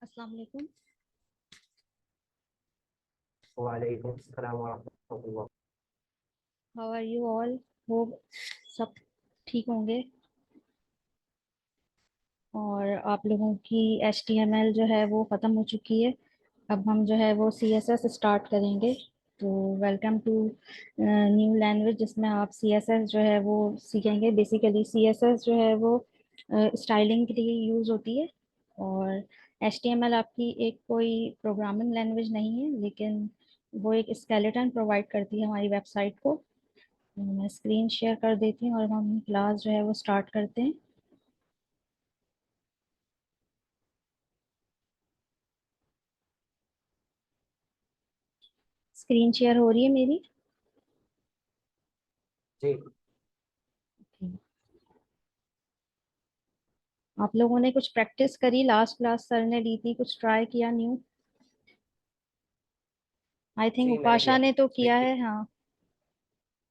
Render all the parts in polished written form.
अस्सलाम वालेकुम। वालेकुम अस्सलाम वरहमतुल्लाह। How are you all? Hope सब ठीक होंगे। और आप लोगों की HTML जो है वो ख़त्म हो चुकी है। अब हम जो है वो CSS स्टार्ट करेंगे। तो वेलकम टू न्यू लैंग्वेज जिसमें आप CSS जो है वो सीखेंगे। बेसिकली CSS जो है वो स्टाइलिंग के लिए यूज़ होती है। और HTML आपकी एक कोई प्रोग्रामिंग लैंग्वेज नहीं है, लेकिन वो एक स्केलेटन प्रोवाइड करती है हमारी वेबसाइट को। मैं स्क्रीन शेयर कर देती हूँ और हम क्लास जो है वो स्टार्ट करते हैं। स्क्रीन शेयर हो रही है मेरी? जी। आप लोगों ने कुछ प्रैक्टिस करी? लास्ट क्लास सर ने दी थी, कुछ ट्राई किया न्यू? आई थिंक जी मैंने उपाशा किया। ने तो किया देखिए। है, हाँ।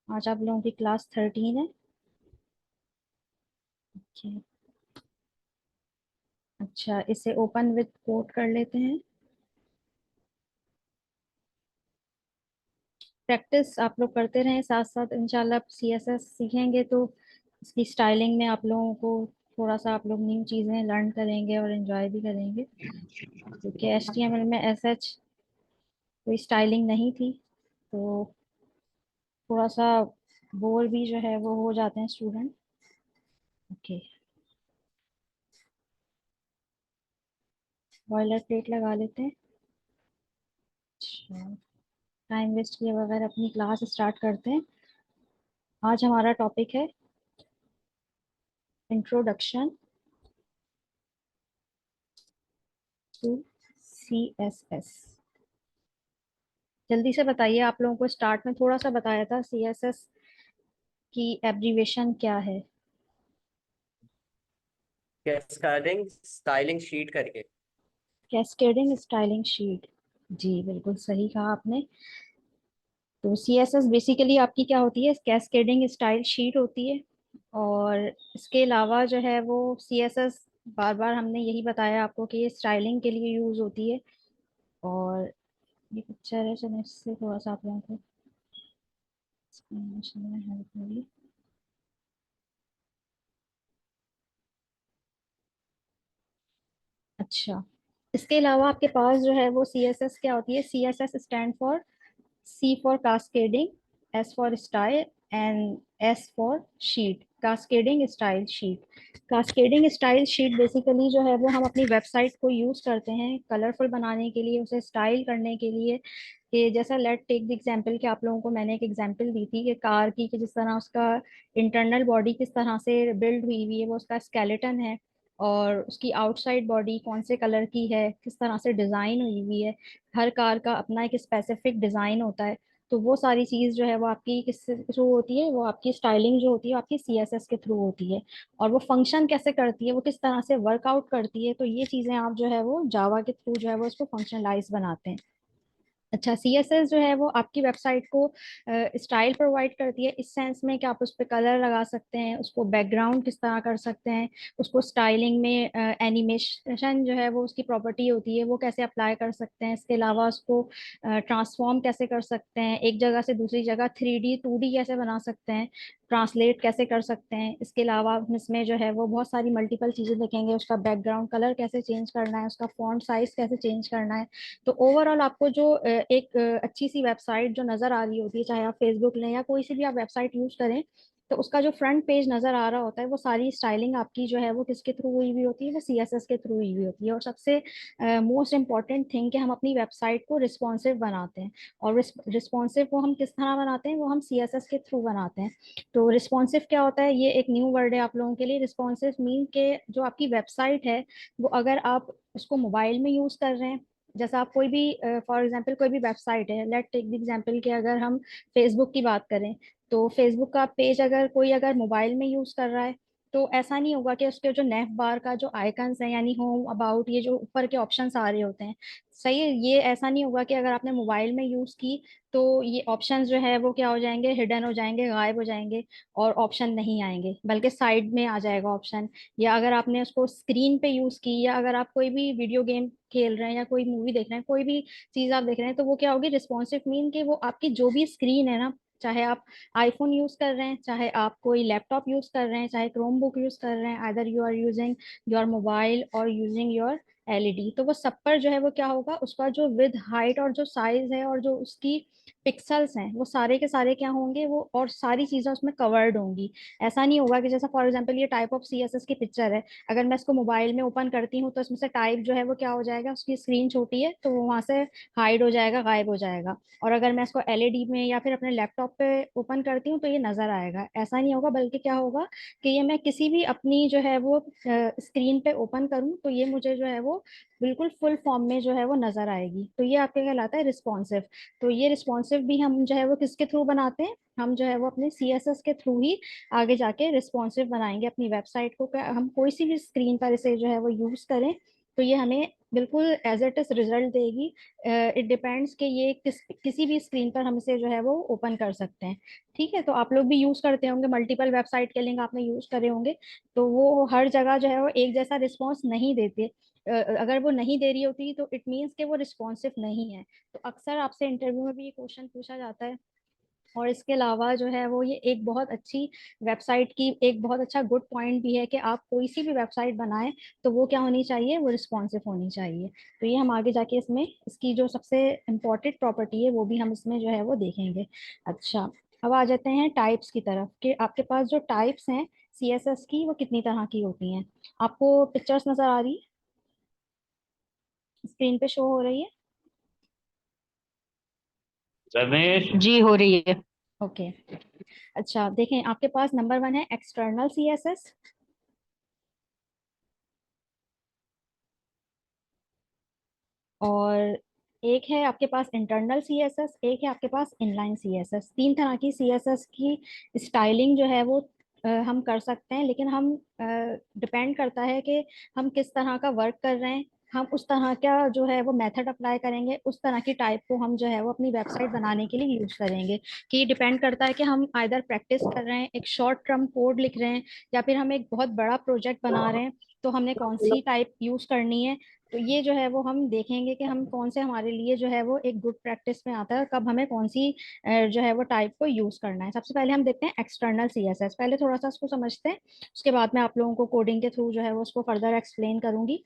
आज आप लोगों की क्लास 13 है। Okay. अच्छा, इसे ओपन विद कोड कर लेते हैं। प्रैक्टिस आप लोग करते रहें साथ साथ, इंशाल्लाह CSS सीखेंगे तो इसकी स्टाइलिंग में आप लोगों को थोड़ा सा आप लोग न्यू चीज़ें लर्न करेंगे और एंजॉय भी करेंगे, क्योंकि HTML में ऐसा कोई स्टाइलिंग नहीं थी। तो थोड़ा सा बोर भी जो है वो हो जाते हैं स्टूडेंट। ओके, बॉयलर प्लेट लगा लेते हैं। अच्छा, टाइम वेस्ट किए बगैर अपनी क्लास स्टार्ट करते हैं। आज हमारा टॉपिक है इंट्रोडक्शन टू CSS। जल्दी से बताइए, आप लोगों को स्टार्ट में थोड़ा सा बताया था CSS की एब्रीवेशन क्या है? कैस्केडिंग स्टाइलिंग शीट करके। Cascading styling sheet. जी बिल्कुल सही कहा आपने। तो CSS बेसिकली आपकी क्या होती है? कैस्केडिंग स्टाइल शीट होती है। और इसके अलावा जो है वो CSS, बार बार हमने यही बताया आपको कि ये स्टाइलिंग के लिए यूज होती है। और ये पिक्चर है, चलो इससे थोड़ा सा आप लोगों को explanation में हेल्प होगी। अच्छा, इसके अलावा आपके पास जो है वो CSS क्या होती है? CSS stand for C for cascading, S for style and S for sheet. Cascading style sheet. Cascading style sheet basically जो है वो हम अपनी वेबसाइट को यूज करते हैं कलरफुल बनाने के लिए, उसे स्टाइल करने के लिए। कि जैसा लेट टेक द एग्जांपल कि आप लोगों को मैंने एक एग्जांपल दी थी कि कार की, कि जिस तरह उसका इंटरनल बॉडी किस तरह से बिल्ड हुई हुई है, वो उसका स्केलेटन है। और उसकी आउटसाइड बॉडी कौन से कलर की है, किस तरह से डिजाइन हुई हुई है। हर कार का अपना एक स्पेसिफिक डिजाइन होता है। तो वो सारी चीज जो है वो आपकी किस थ्रू होती है? वो आपकी स्टाइलिंग जो होती है वो आपकी CSS के थ्रू होती है। और वो फंक्शन कैसे करती है, वो किस तरह से वर्कआउट करती है, तो ये चीजें आप जो है वो जावा के थ्रू जो है वो इसको फंक्शनलाइज बनाते हैं। अच्छा, CSS जो है वो आपकी वेबसाइट को स्टाइल प्रोवाइड करती है इस सेंस में कि आप उस पर कलर लगा सकते हैं, उसको बैकग्राउंड किस तरह कर सकते हैं, उसको स्टाइलिंग में एनिमेशन जो है वो उसकी प्रॉपर्टी होती है वो कैसे अप्लाई कर सकते हैं। इसके अलावा उसको ट्रांसफॉर्म कैसे कर सकते हैं, एक जगह से दूसरी जगह 3D 2D कैसे बना सकते हैं, ट्रांसलेट कैसे कर सकते हैं। इसके अलावा हम इसमें जो है वो बहुत सारी मल्टीपल चीज़ें देखेंगे, उसका बैकग्राउंड कलर कैसे चेंज करना है, उसका फॉन्ट साइज कैसे चेंज करना है। तो ओवरऑल आपको जो एक अच्छी सी वेबसाइट जो नजर आ रही होती है, चाहे आप फेसबुक लें या कोई सी भी आप वेबसाइट यूज करें, तो उसका जो फ्रंट पेज नजर आ रहा होता है वो सारी स्टाइलिंग आपकी जो है वो किसके थ्रू हुई हुई होती है? वो CSS के थ्रू हुई हुई होती है। और सबसे मोस्ट इम्पॉर्टेंट थिंग कि हम अपनी वेबसाइट को रिस्पॉन्सिव बनाते हैं। और रिस्पॉन्सिव वो हम किस तरह बनाते हैं? वो हम CSS के थ्रू बनाते हैं। तो रिस्पॉन्सिव क्या होता है? ये एक न्यू वर्ड है आप लोगों के लिए। रिस्पॉन्सिव मीन के जो आपकी वेबसाइट है वो, अगर आप उसको मोबाइल में यूज कर रहे हैं, जैसा आप कोई भी, फॉर एग्जांपल कोई भी वेबसाइट है, लेट टेक द एग्जांपल कि अगर हम फेसबुक की बात करें, तो फेसबुक का पेज अगर कोई अगर मोबाइल में यूज कर रहा है तो ऐसा नहीं होगा कि उसके जो नेव बार का जो आइकन्स है यानी होम, अबाउट, ये जो ऊपर के ऑप्शंस आ रहे होते हैं, सही है, ये ऐसा नहीं होगा कि अगर आपने मोबाइल में यूज की तो ये ऑप्शंस जो है वो क्या हो जाएंगे, हिडन हो जाएंगे, गायब हो जाएंगे और ऑप्शन नहीं आएंगे, बल्कि साइड में आ जाएगा ऑप्शन। या अगर आपने उसको स्क्रीन पे यूज की, या अगर आप कोई भी वीडियो गेम खेल रहे हैं या कोई मूवी देख रहे हैं, कोई भी चीज आप देख रहे हैं, तो वो क्या होगी, रिस्पॉन्सिव मीन कि वो आपकी जो भी स्क्रीन है ना, चाहे आप आईफोन यूज कर रहे हैं, चाहे आप कोई लैपटॉप यूज कर रहे हैं, चाहे क्रोम बुक यूज कर रहे हैं, either you are using your mobile और यूजिंग योर एलईडी, तो वो सब पर जो है वो क्या होगा, उसका जो विद हाइट और जो साइज है और जो उसकी पिक्सल्स हैं वो सारे के सारे क्या होंगे, वो और सारी चीजें उसमें कवर्ड होंगी। ऐसा नहीं होगा कि जैसा फॉर एग्जांपल ये टाइप ऑफ सीएसएस की पिक्चर है, अगर मैं इसको मोबाइल में ओपन करती हूँ तो इसमें से टाइप जो है वो क्या हो जाएगा, उसकी स्क्रीन छोटी है तो वो वहां से हाइड हो जाएगा, गायब हो जाएगा। और अगर मैं इसको एलईडी में या फिर अपने लैपटॉप पे ओपन करती हूँ तो ये नजर आएगा। ऐसा नहीं होगा, बल्कि क्या होगा कि ये मैं किसी भी अपनी जो है वो स्क्रीन पे ओपन करूँ तो ये मुझे जो है वो बिल्कुल फुल फॉर्म में जो है वो नजर आएगी। तो ये आपके कहलाता है रिस्पॉन्सिव। तो ये रिस्पॉन्सिव भी हम जो है वो किसके थ्रू बनाते हैं, हम जो है वो अपने सीएसएस के थ्रू ही आगे जाके रिस्पॉन्सिव बनाएंगे अपनी वेबसाइट को। हम कोई सी भी स्क्रीन पर इसे जो है वो यूज करें तो ये हमें बिल्कुल एज इट इज रिजल्ट देगी। इट डिपेंड्स कि ये किसी भी स्क्रीन पर हम इसे जो है वो ओपन कर सकते हैं। ठीक है, तो आप लोग भी यूज करते होंगे, मल्टीपल वेबसाइट के लिंक आपने यूज करे होंगे, तो वो हर जगह जो है वो एक जैसा रिस्पॉन्स नहीं देते। अगर वो नहीं दे रही होती तो इट मीन्स कि वो रिस्पॉन्सिव नहीं है। तो अक्सर आपसे इंटरव्यू में भी ये क्वेश्चन पूछा जाता है। और इसके अलावा जो है वो ये एक बहुत अच्छी वेबसाइट की एक बहुत अच्छा गुड पॉइंट भी है कि आप कोई सी भी वेबसाइट बनाएं तो वो क्या होनी चाहिए, वो रिस्पॉन्सिव होनी चाहिए। तो ये हम आगे जाके इसमें इसकी जो सबसे इम्पोर्टेंट प्रॉपर्टी है वो भी हम इसमें जो है वो देखेंगे। अच्छा, अब आ जाते हैं टाइप्स की तरफ कि आपके पास जो टाइप्स हैं सीएसएस की वो कितनी तरह की होती हैं। आपको पिक्चर्स नजर आ रही है, स्क्रीन पे शो हो रही है? रमेश जी हो रही है। ओके। अच्छा देखें, आपके पास नंबर वन है एक्सटर्नल सीएसएस, और एक है आपके पास इंटरनल सीएसएस, एक है आपके पास इनलाइन सीएसएस। तीन तरह की सीएसएस की स्टाइलिंग जो है वो हम कर सकते हैं, लेकिन हम डिपेंड करता है कि हम किस तरह का वर्क कर रहे हैं। हम उस तरह का जो है वो मेथड अप्लाई करेंगे, उस तरह की टाइप को हम जो है वो अपनी वेबसाइट बनाने के लिए यूज करेंगे। कि ये डिपेंड करता है कि हम आइदर प्रैक्टिस कर रहे हैं, एक शॉर्ट टर्म कोड लिख रहे हैं, या फिर हम एक बहुत बड़ा प्रोजेक्ट बना रहे हैं, तो हमने कौन सी टाइप यूज करनी है। तो ये जो है वो हम देखेंगे कि हम कौन से हमारे लिए जो है वो एक गुड प्रैक्टिस में आता है, और कब हमें कौन सी जो है वो टाइप को यूज करना है। सबसे पहले हम देखते हैं एक्सटर्नल सीएसएस। पहले थोड़ा सा उसको समझते हैं, उसके बाद में आप लोगों को कोडिंग के थ्रू जो है वो उसको फर्दर एक्सप्लेन करूंगी।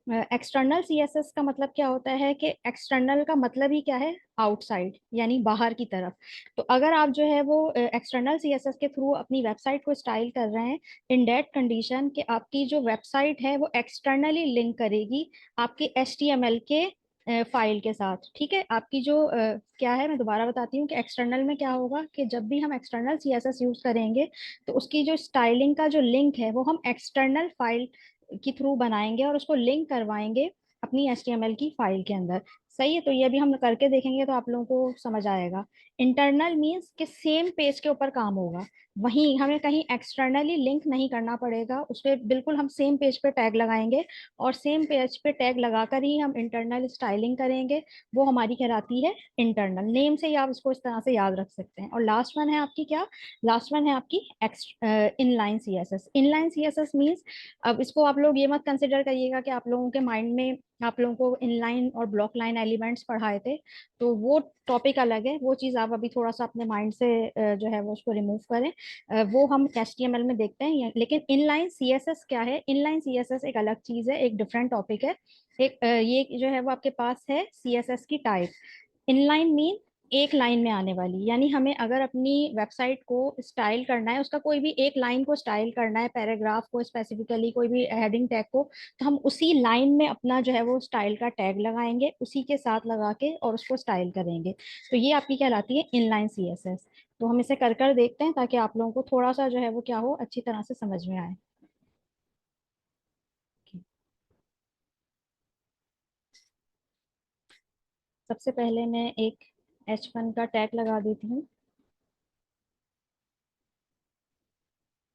एक्सटर्नल सीएसएस का मतलब क्या होता है कि एक्सटर्नल का मतलब ही क्या है, आउटसाइड, यानी बाहर की तरफ। तो अगर आप जो है वो एक्सटर्नल सीएसएस के थ्रू अपनी वेबसाइट को स्टाइल कर रहे हैं, इन दैट कंडीशन कि आपकी जो वेबसाइट है वो एक्सटर्नली लिंक करेगी आपकी एचटीएमएल के फाइल के साथ। ठीक है, आपकी जो क्या है, मैं दोबारा बताती हूँ कि एक्सटर्नल में क्या होगा कि जब भी हम एक्सटर्नल सीएसएस यूज करेंगे तो उसकी जो स्टाइलिंग का जो लिंक है वो हम एक्सटर्नल फाइल के थ्रू बनाएंगे और उसको लिंक करवाएंगे अपनी एचटीएमएल की फाइल के अंदर। सही है, तो ये भी हम करके देखेंगे तो आप लोगों को समझ आएगा। इंटरनल मीन्स कि सेम पेज के ऊपर काम होगा, वहीं हमें कहीं एक्सटर्नली लिंक नहीं करना पड़ेगा, उस पर बिल्कुल हम सेम पेज पे टैग लगाएंगे और सेम पेज पे टैग लगाकर ही हम इंटरनल स्टाइलिंग करेंगे। वो हमारी कहलाती है इंटरनल। नेम से ही आप इसको इस तरह से याद रख सकते हैं। और लास्ट वन है आपकी क्या, लास्ट वन है आपकी inline CSS. Inline CSS means, अब इसको आप लोग ये मत कंसिडर करिएगा कि आप लोगों के माइंड में आप लोगों को इनलाइन और ब्लॉक लाइन एलिमेंट्स पढ़ाए थे, तो वो टॉपिक अलग है, वो चीज़ आप अभी थोड़ा सा अपने माइंड से जो है वो उसको रिमूव करें। वो हम HTML में देखते हैं। लेकिन इनलाइन सीएसएस क्या है, इनलाइन सीएसएस एक अलग चीज़ है, एक डिफरेंट टॉपिक है। एक ये जो है वो आपके पास है सीएसएस की टाइप। इनलाइन मीन एक लाइन में आने वाली, यानी हमें अगर अपनी वेबसाइट को स्टाइल करना है, उसका कोई भी एक लाइन को स्टाइल करना है, पैराग्राफ को स्पेसिफिकली, कोई भी हेडिंग टैग को, तो हम उसी लाइन में अपना जो है वो स्टाइल का टैग लगाएंगे, उसी के साथ लगा के और उसको स्टाइल करेंगे। तो ये आपकी कहलाती है इनलाइन सीएसएस। तो हम इसे कर कर देखते हैं ताकि आप लोगों को थोड़ा सा जो है वो क्या हो, अच्छी तरह से समझ में आए। सबसे पहले मैं एक H1 का टैग लगा देती हूँ,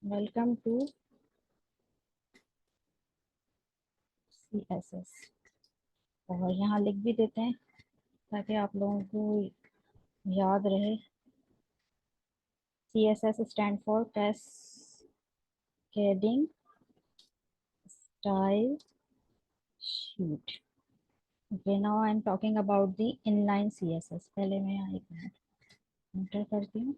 वेलकम टू CSS, और यहाँ लिख भी देते हैं ताकि आप लोगों को याद रहे। CSS stand for cascading style sheet. Okay, now I am talking about the inline CSS। पहले मैं यहाँ एक मिनट एंटर करती हूँ।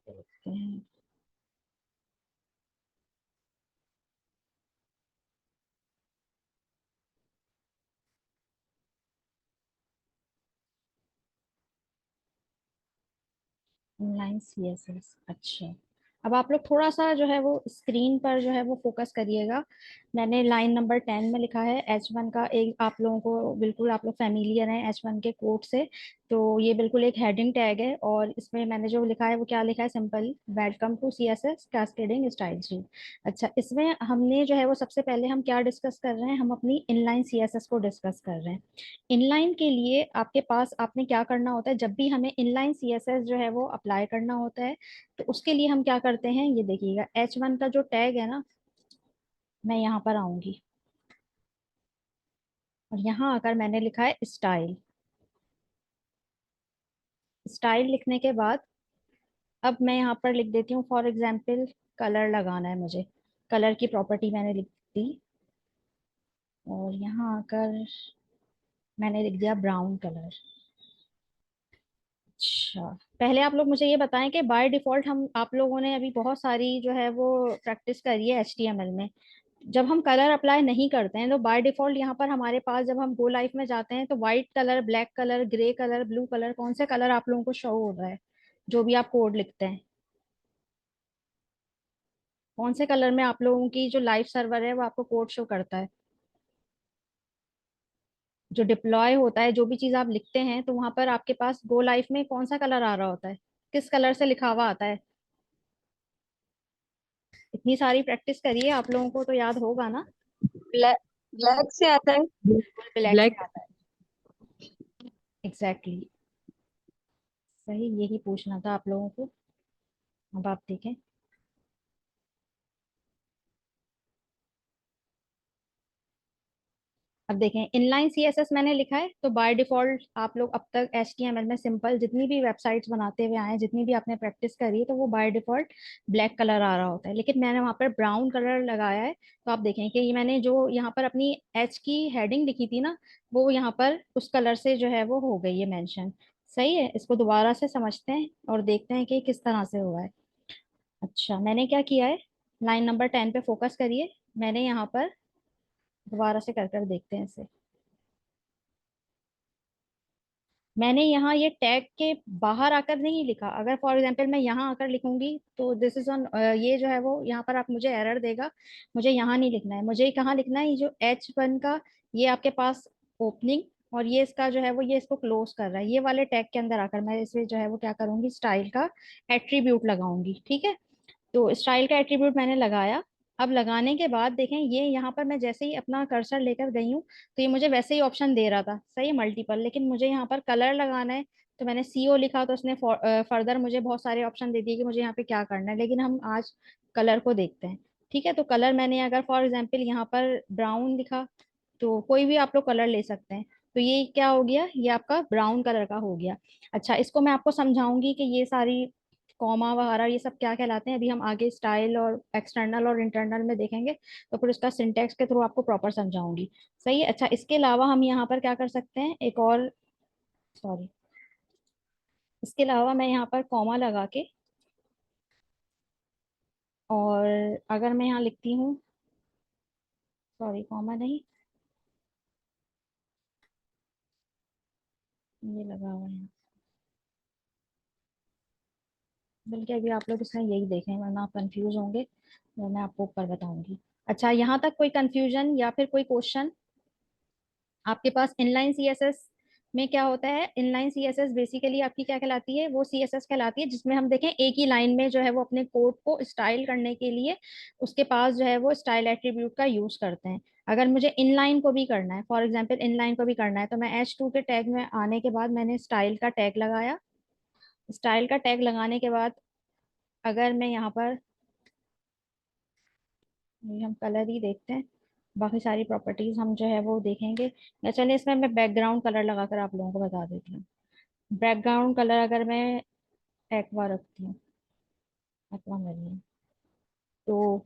देखते हैं। इनलाइन CSS, अच्छा। अब आप लोग थोड़ा सा जो है वो स्क्रीन पर जो है वो फोकस करिएगा। मैंने लाइन नंबर 10 में लिखा है H1 का, एक आप लोगों को बिल्कुल आप लोग फैमिलियर हैं H1 के कोड से, तो ये बिल्कुल एक हेडिंग टैग है, और इसमें मैंने जो लिखा है वो क्या लिखा है, simple, welcome to CSS cascading style sheet. अच्छा, इसमें हमने जो है वो सबसे पहले हम क्या डिस्कस कर रहे हैं, हम अपनी इनलाइन CSS को डिस्कस कर रहे हैं। इनलाइन के लिए आपके पास आपने क्या करना होता है, जब भी हमें इनलाइन CSS जो है वो अप्लाई करना होता है, तो उसके लिए हम क्या करते हैं, ये देखिएगा H1 का जो टैग है ना, मैं यहाँ पर आऊंगी और यहाँ आकर मैंने लिखा है स्टाइल। स्टाइल लिखने के बाद अब मैं यहाँ पर लिख देती हूँ, फॉर एग्जाम्पल कलर लगाना है मुझे, कलर की प्रॉपर्टी मैंने लिख दी, और यहाँ आकर मैंने लिख दिया ब्राउन कलर। अच्छा, पहले आप लोग मुझे ये बताएं कि बाय डिफॉल्ट हम आप लोगों ने अभी बहुत सारी जो है वो प्रैक्टिस करी है HTML में, जब हम कलर अप्लाई नहीं करते हैं तो बाय डिफॉल्ट यहाँ पर हमारे पास जब हम गो लाइफ में जाते हैं तो white colour, black colour, grey colour, blue colour, कौन से कलर आप लोगों को शो हो रहा है जो भी आप कोड लिखते हैं, कौन से कलर में आप लोगों की जो लाइव सर्वर है वो आपको कोड शो करता है, जो डिप्लॉय होता है, जो भी चीज आप लिखते हैं तो वहां पर आपके पास गो लाइफ में कौन सा कलर आ रहा होता है, किस कलर से लिखा हुआ आता है। इतनी सारी प्रैक्टिस करिए, आप लोगों को तो याद होगा ना। ब्लैक ब्लैक से आता है। बिल्कुल ब्लैक से ब्लैक। आता है, एग्जैक्टली exactly। सही, यही पूछना था आप लोगों को। अब आप देखें, अब देखें इनलाइन CSS मैंने लिखा है, तो बाय डिफॉल्ट आप लोग अब तक HTML में सिंपल जितनी भी वेबसाइट्स बनाते हुए आए हैं, जितनी भी आपने प्रैक्टिस करी है, तो वो बाय डिफॉल्ट ब्लैक कलर आ रहा होता है, लेकिन मैंने वहां पर ब्राउन कलर लगाया है। तो आप देखें कि ये मैंने जो यहाँ पर अपनी H की हेडिंग लिखी थी ना, वो यहाँ पर उस कलर से जो है वो हो गई है मेंशन। सही है, इसको दोबारा से समझते हैं और देखते हैं कि किस तरह से हुआ है। अच्छा, मैंने क्या किया है, लाइन नंबर 10 पे फोकस करिए, मैंने यहाँ पर दोबारा से कर कर देखते हैं इसे। मैंने यहाँ ये टैग के बाहर आकर नहीं लिखा, अगर फॉर एग्जांपल मैं यहाँ आकर लिखूंगी तो दिस इज ऑन, ये जो है वो यहाँ पर आप मुझे एरर देगा। मुझे यहाँ नहीं लिखना है, मुझे कहाँ लिखना है, ये जो H1 का, ये आपके पास ओपनिंग, और ये इसका जो है वो ये इसको क्लोज कर रहा है, ये वाले टैग के अंदर आकर मैं इसे जो है वो क्या करूंगी, स्टाइल का एट्रीब्यूट लगाऊंगी। ठीक है, तो स्टाइल का एट्रीब्यूट मैंने लगाया। अब लगाने के बाद देखें, ये यहाँ पर मैं जैसे ही अपना कर्सर लेकर गई हूँ तो ये मुझे वैसे ही ऑप्शन दे रहा था, सही, मल्टीपल, लेकिन मुझे यहाँ पर कलर लगाना है, तो मैंने CO लिखा तो उसने फर्दर मुझे बहुत सारे ऑप्शन दे दिए कि मुझे यहाँ पे क्या करना है, लेकिन हम आज कलर को देखते हैं। ठीक है, तो कलर मैंने अगर फॉर एग्जाम्पल यहाँ पर ब्राउन लिखा, तो कोई भी आप लोग कलर ले सकते हैं, तो ये क्या हो गया, ये आपका ब्राउन कलर का हो गया। अच्छा, इसको मैं आपको समझाऊंगी कि ये सारी कॉमा वगैरह ये सब क्या कहलाते हैं, अभी हम आगे स्टाइल और एक्सटर्नल और इंटरनल में देखेंगे, तो फिर उसका सिंटेक्स के थ्रू आपको प्रॉपर समझाऊंगी। सही है। अच्छा, इसके अलावा हम यहाँ पर क्या कर सकते हैं, एक और, सॉरी, इसके अलावा मैं यहाँ पर कॉमा लगा के, और अगर मैं यहाँ लिखती हूँ, सॉरी कॉमा नहीं, ये लगा हुआ है, बल्कि अभी आप लोग इसमें यही देखें वरना आप कंफ्यूज होंगे, तो मैं आपको ऊपर बताऊंगी। अच्छा, यहाँ तक कोई कंफ्यूजन या फिर कोई क्वेश्चन आपके पास इनलाइन CSS में क्या होता है, इनलाइन सीएसएस बेसिकली आपकी क्या कहलाती है, वो सीएसएस कहलाती है जिसमें हम देखें एक ही लाइन में जो है वो अपने कोड को स्टाइल करने के लिए उसके पास जो है वो स्टाइल एट्रीब्यूट का यूज करते हैं। अगर मुझे इनलाइन को भी करना है, फॉर एग्जांपल इनलाइन को भी करना है, तो मैं H2 के टैग में आने के बाद मैंने स्टाइल का टैग लगाया। स्टाइल का टैग लगाने के बाद अगर मैं यहाँ पर, ये हम कलर ही देखते हैं, बाकी सारी प्रॉपर्टीज हम जो है वो देखेंगे, या चलिए इसमें मैं बैकग्राउंड कलर लगाकर आप लोगों को बता देती हूँ। बैकग्राउंड कलर अगर मैं एक्वा रखती हूँ, एक्वा मेरीन, तो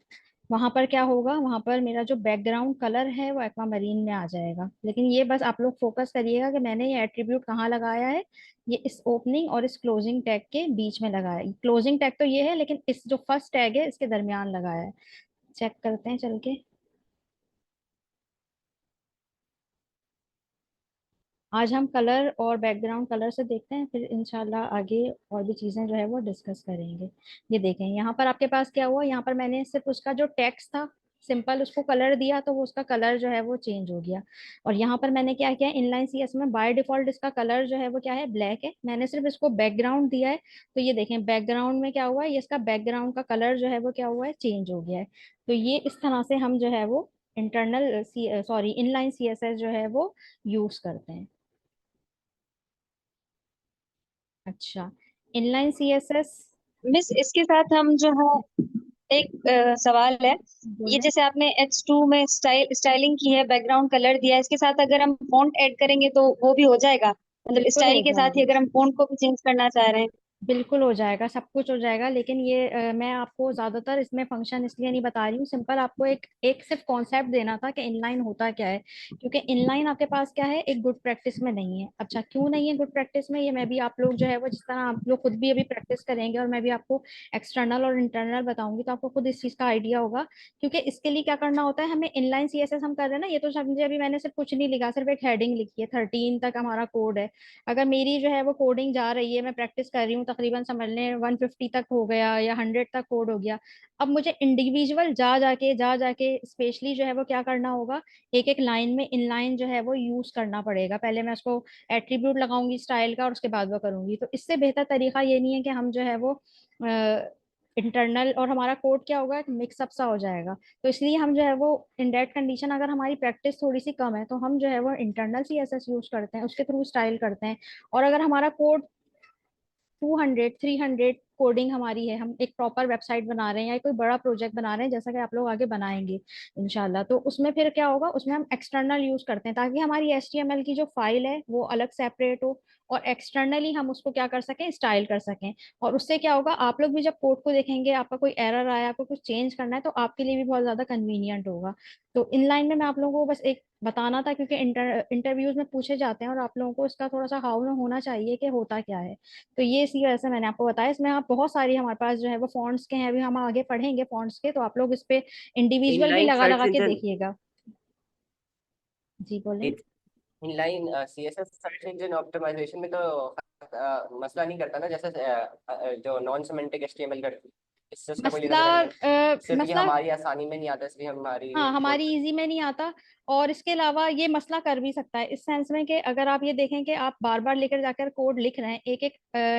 वहां पर क्या होगा, वहां पर मेरा जो बैकग्राउंड कलर है वो एक्वा मरीन में आ जाएगा। लेकिन ये बस आप लोग फोकस करिएगा कि मैंने ये एट्रीब्यूट कहाँ लगाया है, ये इस ओपनिंग और इस क्लोजिंग टैग के बीच में लगाया है। क्लोजिंग टैग तो ये है, लेकिन इस जो फर्स्ट टैग है इसके दरमियान लगाया है। चेक करते हैं चल के। आज हम कलर और बैकग्राउंड कलर से देखते हैं, फिर इंशाल्लाह आगे और भी चीजें जो है वो डिस्कस करेंगे। ये देखें यहाँ पर आपके पास क्या हुआ, यहाँ पर मैंने सिर्फ उसका जो टेक्स्ट था सिंपल उसको कलर दिया, तो वो उसका कलर जो है वो चेंज हो गया। और यहाँ पर मैंने क्या किया, इनलाइन सीएस में बाय डिफॉल्ट इसका कलर जो है वो क्या है, ब्लैक है। मैंने सिर्फ इसको बैकग्राउंड दिया है, तो ये देखें बैकग्राउंड में क्या हुआ है, ये इसका बैकग्राउंड का कलर जो है वो क्या हुआ है, चेंज हो गया है। तो ये इस तरह से हम जो है वो इंटरनल सॉरी इनलाइन सीएसएस जो है वो यूज करते हैं। अच्छा, इनलाइन सीएसएस मिस इसके साथ हम जो है एक सवाल है। ये बोले। जैसे आपने H2 में स्टाइलिंग की है, बैकग्राउंड कलर दिया है, इसके साथ अगर हम फॉन्ट ऐड करेंगे तो वो भी हो जाएगा? मतलब बिल्कुल हो स्टाइल के साथ ही जाएगा, अगर हम फॉन्ट को भी चेंज करना चाह रहे हैं? बिल्कुल हो जाएगा, सब कुछ हो जाएगा। लेकिन ये मैं आपको ज्यादातर इसमें फंक्शन इसलिए नहीं बता रही हूँ, सिंपल आपको एक एक सिर्फ कॉन्सेप्ट देना था कि इनलाइन होता क्या है। क्योंकि इनलाइन आपके पास क्या है, एक गुड प्रैक्टिस में नहीं है। अच्छा, क्यों नहीं है गुड प्रैक्टिस में, ये मैं भी आप लोग जो है वो जिस तरह आप लोग खुद भी अभी प्रैक्टिस करेंगे और मैं भी आपको एक्सटर्नल और इंटरनल बताऊंगी, तो आपको खुद इस चीज का आइडिया होगा। क्योंकि इसके लिए क्या करना होता है, हमें इनलाइन सीएसएस हम कर रहे हैं ना, ये तो समझे अभी मैंने सिर्फ कुछ नहीं लिखा, सिर्फ एक हेडिंग लिखी है, 13 तक हमारा कोड है। अगर मेरी जो है वो कोडिंग जा रही है, मैं प्रैक्टिस कर रही हूँ, तकरीबन समझ लें 150 तक हो गया या 100 तक कोड हो गया। अब मुझे इंडिविजुअल जा जाके स्पेशली जो है वो क्या करना होगा, एक एक लाइन में इनलाइन जो है वो यूज करना पड़ेगा। पहले मैं उसको एट्रीब्यूट लगाऊंगी स्टाइल का और उसके बाद वो करूंगी। तो इससे बेहतर तरीका ये नहीं है कि हम जो है वो इंटरनल और हमारा कोड क्या होगा, एक मिक्सअप सा हो जाएगा। तो इसलिए हम जो है वो इन डेट कंडीशन, अगर हमारी प्रैक्टिस थोड़ी सी कम है, तो हम जो है वो इंटरनल सीएसएस यूज करते हैं, उसके थ्रू स्टाइल करते हैं। और अगर हमारा कोड 200 300 कोडिंग हमारी है, हम एक प्रॉपर वेबसाइट बना रहे हैं या कोई बड़ा प्रोजेक्ट बना रहे हैं, जैसा कि आप लोग आगे बनाएंगे इंशाल्लाह, तो उसमें फिर क्या होगा, उसमें हम एक्सटर्नल यूज करते हैं ताकि हमारी HTML की जो फाइल है वो अलग सेपरेट हो, और एक्सटर्नली हम उसको क्या कर सकें, स्टाइल कर सकें। और उससे क्या होगा, आप लोग भी जब कोड को देखेंगे, आपका कोई एरर आया, आपको कुछ चेंज करना है, तो आपके लिए भी बहुत ज्यादा कन्वीनियंट होगा। तो इन लाइन में मैं आप लोगों को बस एक बताना था, क्योंकि इंटरव्यूज में पूछे जाते हैं और आप लोगों को इसका थोड़ा सा हाव होना चाहिए कि होता क्या है। तो ये इसी वजह से मैंने आपको बताया। इसमें आप बहुत सारी हमारे पास जो है वो फॉन्ट्स के हैं, अभी हम आगे पढ़ेंगे फॉन्ट्स के, तो आप लोग इस पे इंडिविजुअल भी इनलाइन लगा सर्च लगा के इंजन देखिएगा। जी बोलें। Inline CSS search engine optimisation में तो मसला नहीं करता ना, जैसे जो नॉन सिमेंटिक एचटीएमएल करती है, इससे उसका कोई लेना मसला देना नहीं है। सिर्फ ये मसला, हमारी आसानी में नहीं आता, इसलिए हमारी हाँ कोड हमारी इजी में नहीं आता। और इसके अलावा ये मसला कर भी सकता है इस सेंस में कि अगर आप ये देखें कि आप बार बार लेकर जाकर कोड लिख रहे हैं, एक एक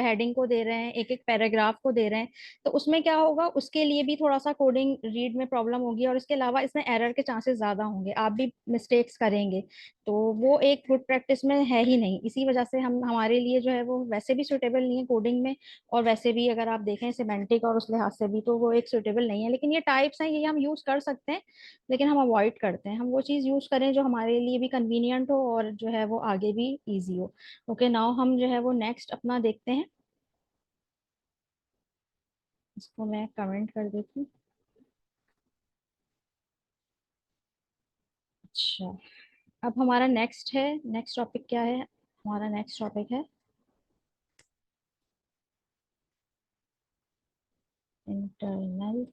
हेडिंग को दे रहे हैं, एक एक पैराग्राफ को दे रहे हैं, तो उसमें क्या होगा, उसके लिए भी थोड़ा सा कोडिंग रीड में प्रॉब्लम होगी, और इसके अलावा इसमें एरर के चांसेस ज्यादा होंगे, आप भी मिस्टेक्स करेंगे। तो वो एक गुड प्रैक्टिस में है ही नहीं, इसी वजह से हम हमारे लिए जो है वो वैसे भी सुटेबल नहीं है कोडिंग में। और वैसे भी अगर आप देखें सिमेंटिक और उस लिहाज से भी, तो वो एक सुटेबल नहीं है। लेकिन ये टाइप्स हैं, ये हम यूज कर सकते हैं, लेकिन हम अवॉइड करते हैं, हम वो चीज़ यूज करें जो हमारे लिए भी कन्वीनियंट हो और जो है वो आगे भी इजी हो। ओके, नाउ हम जो है वो नेक्स्ट अपना देखते हैं। इसको मैं कमेंट कर देती हूँ। अच्छा, अब हमारा नेक्स्ट है, नेक्स्ट टॉपिक क्या है, हमारा नेक्स्ट टॉपिक है इंटरनल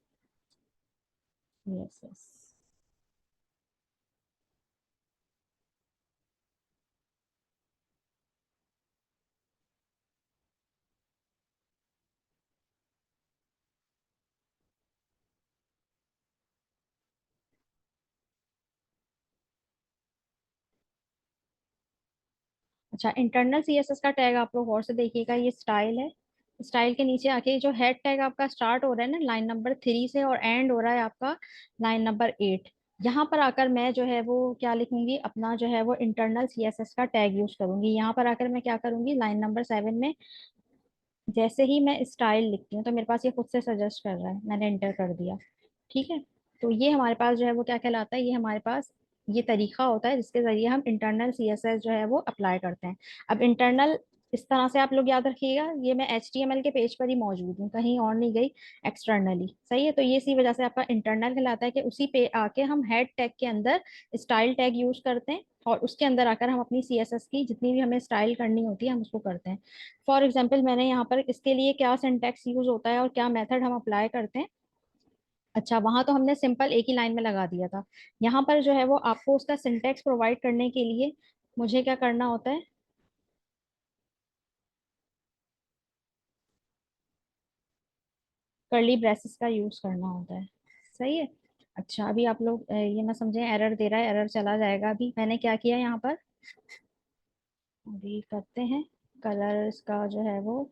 सीएसएस। अच्छा, इंटरनल सीएसएस का टैग आप लोग और से देखिएगा, ये स्टाइल है। स्टाइल के नीचे आके जो हेड टैग आपका स्टार्ट हो रहा है ना लाइन नंबर 3 से और एंड हो रहा है आपका लाइन नंबर 8, यहाँ पर आकर मैं जो है वो क्या लिखूंगी, अपना जो है वो इंटरनल सीएसएस का टैग यूज करूंगी। यहाँ पर आकर मैं क्या करूंगी, लाइन नंबर 7 में जैसे ही मैं स्टाइल लिखती हूँ तो मेरे पास ये खुद से सजेस्ट कर रहा है, मैंने इंटर कर दिया। ठीक है, तो ये हमारे पास जो है वो क्या कहलाता है, ये हमारे पास ये तरीका होता है जिसके जरिए हम इंटरनल सीएसएस जो है वो अप्लाई करते हैं। अब इंटरनल इस तरह से आप लोग याद रखिएगा, ये मैं HTML के पेज पर ही मौजूद हूँ, कहीं और नहीं गई एक्सटर्नली। सही है, तो ये इसी वजह से आपका इंटरनल कहलाता है कि उसी पे आके हम हेड टैग के अंदर स्टाइल टैग यूज करते हैं और उसके अंदर आकर हम अपनी CSS की जितनी भी हमें स्टाइल करनी होती है हम उसको करते हैं। फॉर एग्जाम्पल मैंने यहाँ पर इसके लिए क्या सिंटेक्स यूज होता है और क्या मेथड हम अप्लाई करते हैं। अच्छा, वहां तो हमने सिंपल एक ही लाइन में लगा दिया था। यहाँ पर जो है वो आपको उसका सिंटेक्स प्रोवाइड करने के लिए मुझे क्या करना होता है, कर्ली ब्रेसेस का यूज करना होता है। सही है। अच्छा, अभी आप लोग ये ना समझे एरर दे रहा है, एरर चला जाएगा। अभी मैंने क्या किया यहाँ पर, अभी करते हैं कलर इसका जो है वो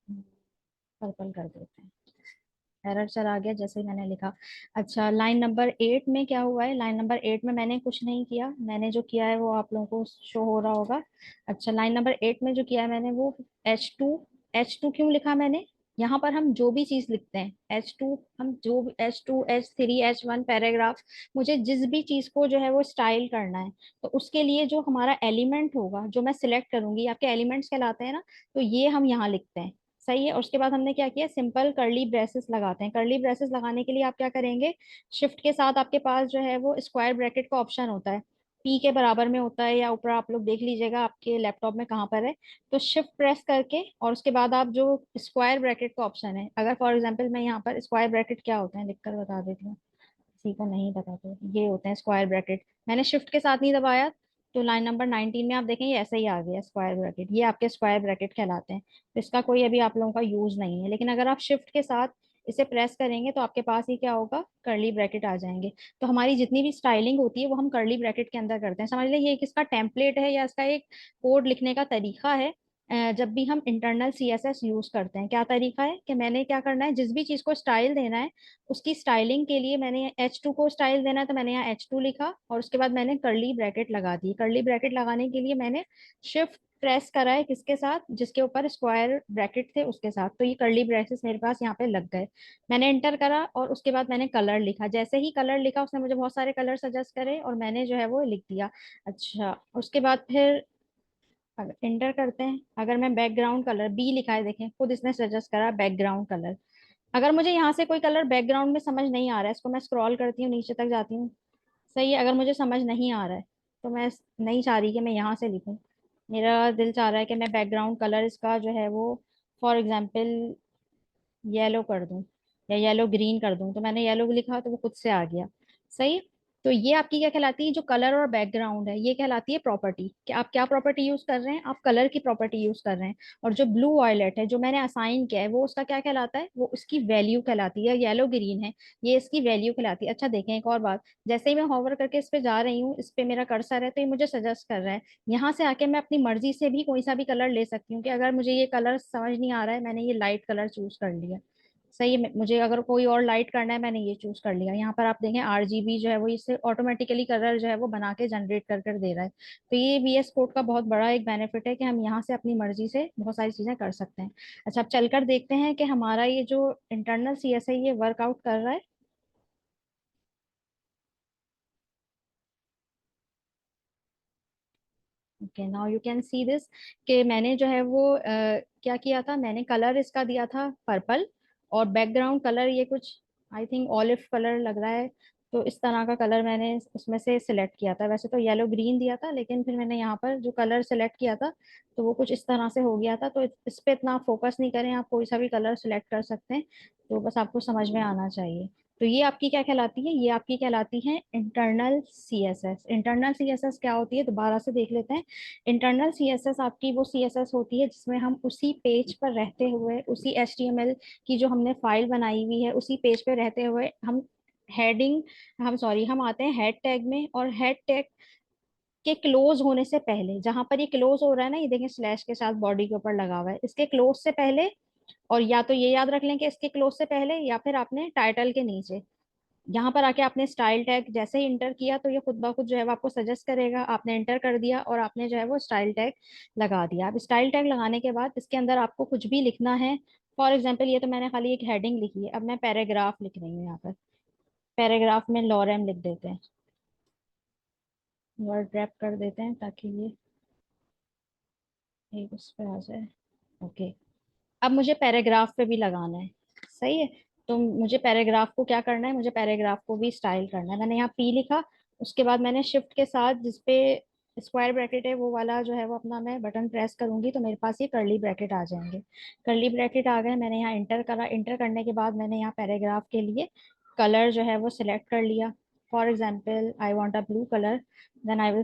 पर्पल कर देते हैं। एरर चला गया जैसे ही मैंने लिखा। अच्छा, लाइन नंबर 8 में क्या हुआ है, लाइन नंबर 8 में मैंने कुछ नहीं किया, मैंने जो किया है वो आप लोगों को शो हो रहा होगा। अच्छा, लाइन नंबर 8 में जो किया है मैंने वो H2, H2 क्यों लिखा मैंने, यहाँ पर हम जो भी चीज लिखते हैं H2, हम जो भी H2 H3 H1 पैराग्राफ, मुझे जिस भी चीज को जो है वो स्टाइल करना है तो उसके लिए जो हमारा एलिमेंट होगा जो मैं सिलेक्ट करूंगी, आपके एलिमेंट्स कहलाते हैं ना, तो ये हम यहाँ लिखते हैं। सही है, और उसके बाद हमने क्या किया, सिंपल कर्ली ब्रेसेस लगाते हैं। कर्ली ब्रेसेस लगाने के लिए आप क्या करेंगे, शिफ्ट के साथ आपके पास जो है वो स्क्वायर ब्रैकेट का ऑप्शन होता है, P के बराबर में होता है या ऊपर आप लोग देख लीजिएगा आपके लैपटॉप में कहाँ पर है। तो शिफ्ट प्रेस करके और उसके बाद आप जो स्क्वायर ब्रैकेट का ऑप्शन है, अगर फॉर एग्जाम्पल मैं यहाँ पर स्क्वायर ब्रैकेट क्या होता है लिखकर बता देती हूँ, किसी को नहीं पता तो ये होते हैं स्क्वायर ब्रैकेट। मैंने शिफ्ट के साथ नहीं दबाया तो लाइन नंबर 19 में आप देखेंगे ऐसा ही आ गया स्क्वायर ब्रैकेट, ये आपके स्क्वायर ब्रैकेट कहलाते हैं। तो इसका कोई अभी आप लोगों का यूज नहीं है, लेकिन अगर आप शिफ्ट के साथ इसे प्रेस करेंगे तो आपके पास ही क्या होगा, कर्ली ब्रैकेट आ जाएंगे। तो हमारी जितनी भी स्टाइलिंग होती है वो हम कर्ली ब्रैकेट के अंदर करते हैं। समझ लीजिए ये किसका टेम्पलेट है या इसका एक कोड लिखने का तरीका है। जब भी हम इंटरनल CSS यूज करते हैं, क्या तरीका है कि मैंने क्या करना है, जिस भी चीज को स्टाइल देना है उसकी स्टाइलिंग के लिए मैंने H2 को स्टाइल देना है तो मैंने यहाँ H2 लिखा और उसके बाद मैंने कर्ली ब्रैकेट लगा दी। कर्ली ब्रैकेट लगाने के लिए मैंने शिफ्ट प्रेस करा है किसके साथ, जिसके ऊपर स्क्वायर ब्रैकेट थे उसके साथ, तो ये कर्ली ब्रैकेट्स मेरे पास यहाँ पे लग गए। मैंने इंटर करा और उसके बाद मैंने कलर लिखा, जैसे ही कलर लिखा उसने मुझे बहुत सारे कलर सजेस्ट करे और मैंने जो है वो लिख दिया। अच्छा, उसके बाद फिर अगर इंटर करते हैं, अगर मैं बैकग्राउंड कलर बी लिखा है, देखें खुद इसने सजेस्ट करा बैकग्राउंड कलर। अगर मुझे यहाँ से कोई कलर बैकग्राउंड में समझ नहीं आ रहा है, इसको मैं स्क्रॉल करती हूँ नीचे तक जाती हूँ। सही है, अगर मुझे समझ नहीं आ रहा है तो मैं नहीं चाह रही कि मैं यहाँ से लिखूँ, मेरा दिल चाह रहा है कि मैं बैकग्राउंड कलर इसका जो है वो फॉर एग्जाम्पल येलो कर दूं या येलो ग्रीन कर दूं, तो मैंने येलो लिखा तो वो खुद से आ गया। सही। तो ये आपकी क्या कहलाती है, जो कलर और बैकग्राउंड है ये कहलाती है प्रॉपर्टी, कि आप क्या प्रॉपर्टी यूज कर रहे हैं, आप कलर की प्रॉपर्टी यूज कर रहे हैं। और जो ब्लू वायलेट है जो मैंने असाइन किया है वो उसका क्या कहलाता है, वो उसकी वैल्यू कहलाती है। येलो ग्रीन है ये इसकी वैल्यू कहलाती है। अच्छा देखें एक और बात, जैसे ही मैं होवर करके इस पे जा रही हूँ, इस पे मेरा कर्सर है तो ये मुझे सजेस्ट कर रहा है, यहाँ से आके मैं अपनी मर्जी से भी कोई सा भी कलर ले सकती हूँ, कि अगर मुझे ये कलर समझ नहीं आ रहा है मैंने ये लाइट कलर चूज कर लिया। सही है, मुझे अगर कोई और लाइट करना है मैंने ये चूज कर लिया। यहाँ पर आप देखें RGB जो है वो इससे ऑटोमेटिकली कलर जो है वो बना के जनरेट कर दे रहा है। तो ये VS कोड का बहुत बड़ा एक बेनिफिट है कि हम यहाँ से अपनी मर्जी से बहुत सारी चीजें कर सकते हैं। अच्छा, अब चलकर देखते हैं कि हमारा ये जो इंटरनल CS है ये वर्कआउट कर रहा है। Okay, now you can see this, कि मैंने जो है वो क्या किया था, मैंने कलर इसका दिया था पर्पल और बैकग्राउंड कलर ये कुछ आई थिंक ऑलिव कलर लग रहा है। तो इस तरह का कलर मैंने उसमें से सिलेक्ट किया था, वैसे तो येलो ग्रीन दिया था लेकिन फिर मैंने यहाँ पर जो कलर सिलेक्ट किया था तो वो कुछ इस तरह से हो गया था। तो इस पे इतना फोकस नहीं करें, आप कोई सा भी कलर सिलेक्ट कर सकते हैं, तो बस आपको समझ में आना चाहिए। तो ये आपकी क्या कहलाती है, ये आपकी कहलाती है इंटरनल CSS। इंटरनल CSS क्या होती है दोबारा से देख लेते हैं। इंटरनल CSS आपकी वो CSS होती है जिसमें हम उसी पेज पर रहते हुए, उसी HTML की जो हमने फाइल बनाई हुई है उसी पेज पे रहते हुए हम हेडिंग, हम सॉरी हम आते हैं हेड टैग में, और हेड टैग के क्लोज होने से पहले, जहां पर ये क्लोज हो रहा है ना, ये देखें स्लैश के साथ बॉडी के ऊपर लगा हुआ है, इसके क्लोज से पहले, और या तो ये याद रख लें कि इसके क्लोज से पहले, या फिर आपने टाइटल के नीचे यहाँ पर आके आपने स्टाइल टैग जैसे ही इंटर किया तो ये खुद ब खुद जो है वो आपको सजेस्ट करेगा। आपने इंटर कर दिया और आपने जो है वो स्टाइल टैग लगा दिया। अब स्टाइल टैग लगाने के बाद इसके अंदर आपको कुछ भी लिखना है। फॉर एग्जाम्पल ये तो मैंने खाली एक हेडिंग लिखी है, अब मैं पैराग्राफ लिख रही हूँ यहाँ पर। पैराग्राफ में लॉरेम लिख देते हैं, वर्ड रैप कर देते हैं ताकि ये एक उस पर आ जाए। ओके, अब मुझे पैराग्राफ पे भी लगाना है, सही है। तो मुझे पैराग्राफ को क्या करना है, मुझे पैराग्राफ को भी स्टाइल करना है। मैंने यहाँ पी लिखा, उसके बाद मैंने शिफ्ट के साथ जिसपे स्क्वायर ब्रैकेट है वो वाला जो है वो अपना मैं बटन प्रेस करूंगी तो मेरे पास ये कर्ली ब्रैकेट आ जाएंगे। कर्ली ब्रैकेट आ गए, मैंने यहाँ इंटर करा। इंटर करने के बाद मैंने यहाँ पैराग्राफ के लिए कलर जो है वो सिलेक्ट कर लिया। For example I want a blue colour, then I will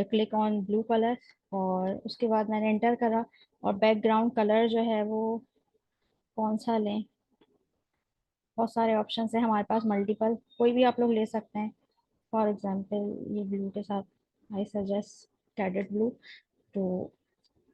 click on blue colour, और उसके बाद मैंने इंटर करा। और बैकग्राउंड कलर जो है वो कौन सा लें, बहुत सारे ऑप्शन है हमारे पास, मल्टीपल, कोई भी आप लोग ले सकते हैं। फॉर एग्जांपल ये ब्लू के साथ आई सजेस्ट कैडेट ब्लू। तो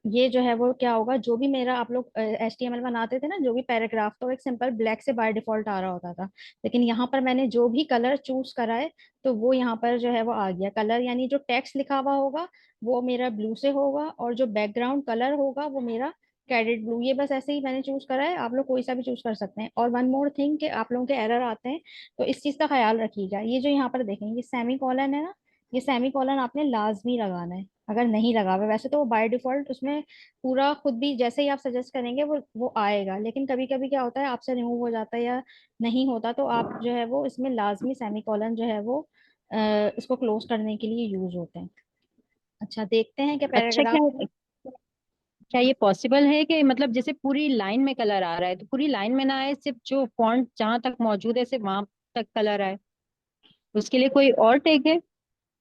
ये जो है वो क्या होगा, जो भी मेरा आप लोग HTML बनाते थे ना, जो भी पैराग्राफ, तो एक सिंपल ब्लैक से बाय डिफॉल्ट आ रहा होता था। लेकिन यहाँ पर मैंने जो भी कलर चूज करा है तो वो यहाँ पर जो है वो आ गया कलर, यानी जो टेक्स्ट लिखा हुआ होगा वो मेरा ब्लू से होगा, और जो बैकग्राउंड कलर होगा वो मेरा कैडेट ब्लू। ये बस ऐसे ही मैंने चूज करा है, आप लोग कोई सा भी चूज कर सकते हैं। और वन मोर थिंग कि आप लोगों के एरर आते हैं तो इस चीज का ख्याल रखिएगा। ये जो यहाँ पर देखेंगे सेमी कॉलन है ना, ये सेमी कॉलन आपने लाजमी लगाना है। अगर नहीं लगा हुआ, वैसे तो वो बाय डिफॉल्ट उसमें पूरा खुद भी जैसे ही आप सजेस्ट करेंगे वो आएगा, लेकिन कभी कभी क्या होता है आपसे रिमूव हो जाता है या नहीं होता, तो आप जो है वो इसमें लाजमी सेमीकोलन जो है वो इसको क्लोज करने के लिए यूज होते हैं। अच्छा, देखते हैं कि अच्छा, पैराग्राफ में। क्या ये पॉसिबल है कि मतलब जैसे पूरी लाइन में कलर आ रहा है तो पूरी लाइन में ना आए, सिर्फ जो फॉन्ट जहां तक मौजूद है सिर्फ वहां तक कलर आए? उसके लिए कोई और टेक है?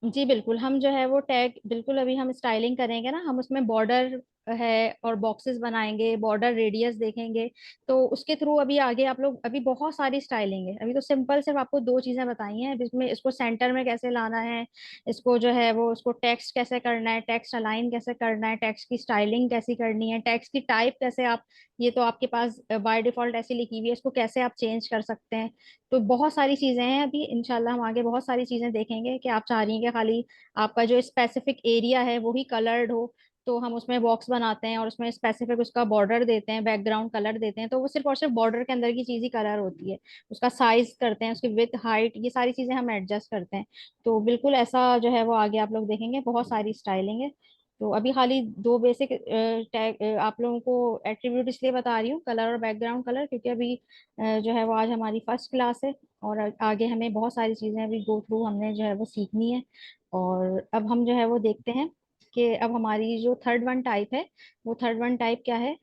जी बिल्कुल, हम जो है वो टैग बिल्कुल अभी हम स्टाइलिंग करेंगे ना, हम उसमें बॉर्डर है और बॉक्सेस बनाएंगे, बॉर्डर रेडियस देखेंगे। तो उसके थ्रू अभी आगे आप लोग, अभी बहुत सारी स्टाइलिंग है। अभी तो सिंपल सिर्फ आपको दो चीजें बताई हैं, इसमें इसको सेंटर में कैसे लाना है, इसको जो है वो उसको टेक्स्ट कैसे करना है, टेक्स्ट अलाइन कैसे करना है, टेक्स्ट की स्टाइलिंग कैसी करनी है, टेक्स्ट की टाइप कैसे आप, ये तो आपके पास बाय डिफॉल्ट ऐसी लिखी हुई है, इसको कैसे आप चेंज कर सकते हैं। तो बहुत सारी चीजें हैं, अभी इंशाल्लाह हम आगे बहुत सारी चीजें देखेंगे कि आप चाह रही हैं कि खाली आपका जो स्पेसिफिक एरिया है वो ही कलर्ड हो, तो हम उसमें बॉक्स बनाते हैं और उसमें स्पेसिफिक उसका बॉर्डर देते हैं, बैकग्राउंड कलर देते हैं, तो वो सिर्फ और सिर्फ बॉर्डर के अंदर की चीज ही कलर होती है। उसका साइज करते हैं, उसकी विथ हाइट, ये सारी चीजें हम एडजस्ट करते हैं। तो बिल्कुल ऐसा जो है वो आगे आप लोग देखेंगे, बहुत सारी स्टाइलिंग है। तो अभी खाली दो बेसिक टैग आप लोगों को एट्रीब्यूट इसलिए बता रही हूँ, कलर और बैकग्राउंड कलर, क्योंकि अभी जो है वो आज हमारी फर्स्ट क्लास है और आगे हमें बहुत सारी चीजें अभी गो थ्रू हमने जो है वो सीखनी है। और अब हम जो है वो देखते हैं कि अब हमारी जो थर्ड वन टाइप है, वो थर्ड वन टाइप क्या है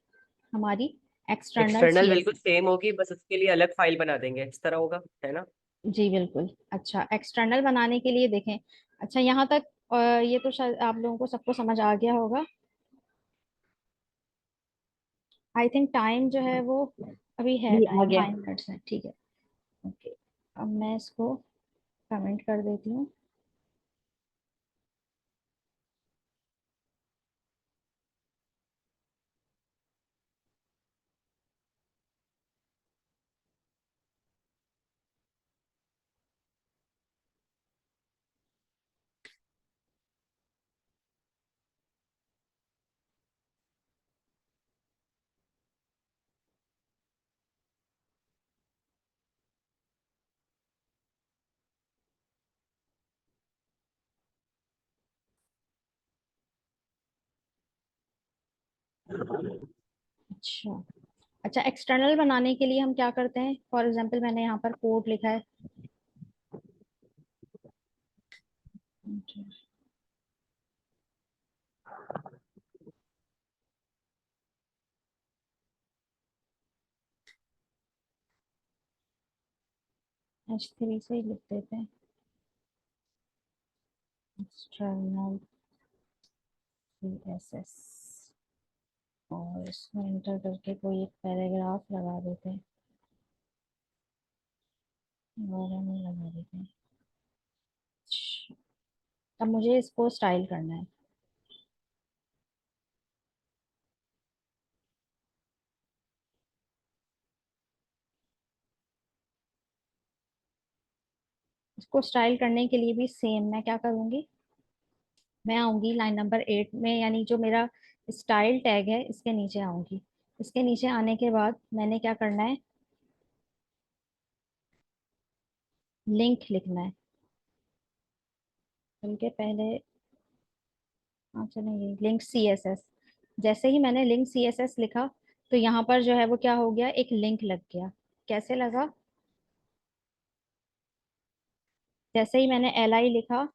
हमारी, एक्सटर्नल एक्सटर्नल बिल्कुल CSS। सेम होगी, बस उसके लिए अलग फाइल बना देंगे, इस तरह होगा, है ना? जी बिल्कुल। अच्छा, एक्सटर्नल बनाने के लिए देखें, अच्छा यहाँ तक ये तो शायद आप लोगों को सबको समझ आ गया होगा। आई थिंक टाइम जो है वो अभी है, जी आ टाइम गया। 5 मिनट्स है, ठीक है। ओके, अब मैं इसको कमेंट कर देती हूँ। अच्छा, अच्छा एक्सटर्नल बनाने के लिए हम क्या करते हैं, फॉर एग्जांपल मैंने यहाँ पर कोड लिखा है। H3 से ही लिख देते हैं, एक्सटर्नल CSS, और इसमें इंटर करके कोई एक पैराग्राफ लगा देते हैं और हमें लगा देते हैं। अच्छा, अब मुझे इसको स्टाइल करना है। इसको स्टाइल करने के लिए भी सेम मैं क्या करूंगी, मैं आऊंगी लाइन नंबर 8 में, यानी जो मेरा स्टाइल टैग है इसके नीचे आऊंगी। इसके नीचे आने के बाद मैंने क्या करना है, लिंक लिखना है। बल्कि पहले, हाँ चलेंगे, लिंक सी एस एस। जैसे ही मैंने लिंक सी एस एस लिखा तो यहाँ पर जो है वो क्या हो गया, एक लिंक लग गया। कैसे लगा, जैसे ही मैंने एल आई लिखा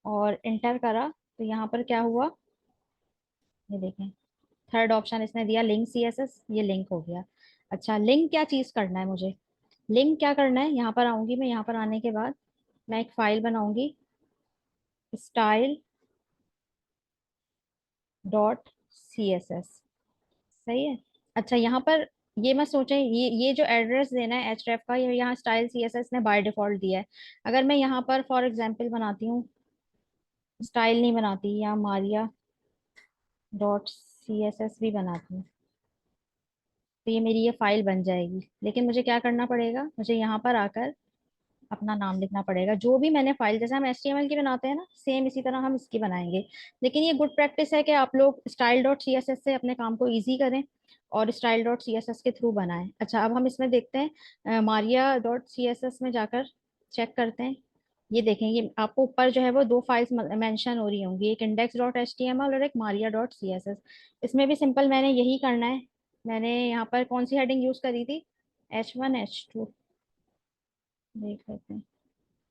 और इंटर करा तो यहाँ पर क्या हुआ, ये देखें, थर्ड ऑप्शन इसने दिया लिंक सी एस एस, ये लिंक हो गया। अच्छा, लिंक क्या चीज करना है मुझे, लिंक क्या करना है, यहाँ पर आऊंगी मैं। यहाँ पर आने के बाद मैं एक फाइल बनाऊंगी, style dot C S S. सही है। अच्छा, यहाँ पर ये मत सोचें, ये जो एड्रेस देना है एच का, ये यहाँ स्टाइल सी एस एस ने बाय डिफॉल्ट दिया है। अगर मैं यहाँ पर फॉर एग्जांपल बनाती हूँ, स्टाइल नहीं बनाती, या Maria dot C S S भी बनाती हूँ, तो ये मेरी ये फाइल बन जाएगी। लेकिन मुझे क्या करना पड़ेगा, मुझे यहाँ पर आकर अपना नाम लिखना पड़ेगा। जो भी मैंने फाइल, जैसे हम HTML की बनाते हैं ना, सेम इसी तरह हम इसकी बनाएंगे। लेकिन ये गुड प्रैक्टिस है कि आप लोग style dot C S S से अपने काम को ईजी करें और style dot C S S के थ्रू बनाएं। अच्छा, अब हम इसमें देखते हैं, Maria dot C S S में जाकर चेक करते हैं। ये देखें, ये आपको ऊपर जो है वो दो फाइल्स मेंशन हो रही होंगी, एक index dot H T M L और एक Maria dot C S S. इसमें भी सिंपल मैंने यही करना है। मैंने यहाँ पर कौन सी हेडिंग यूज करी थी, H1 H2, देख लेते हैं,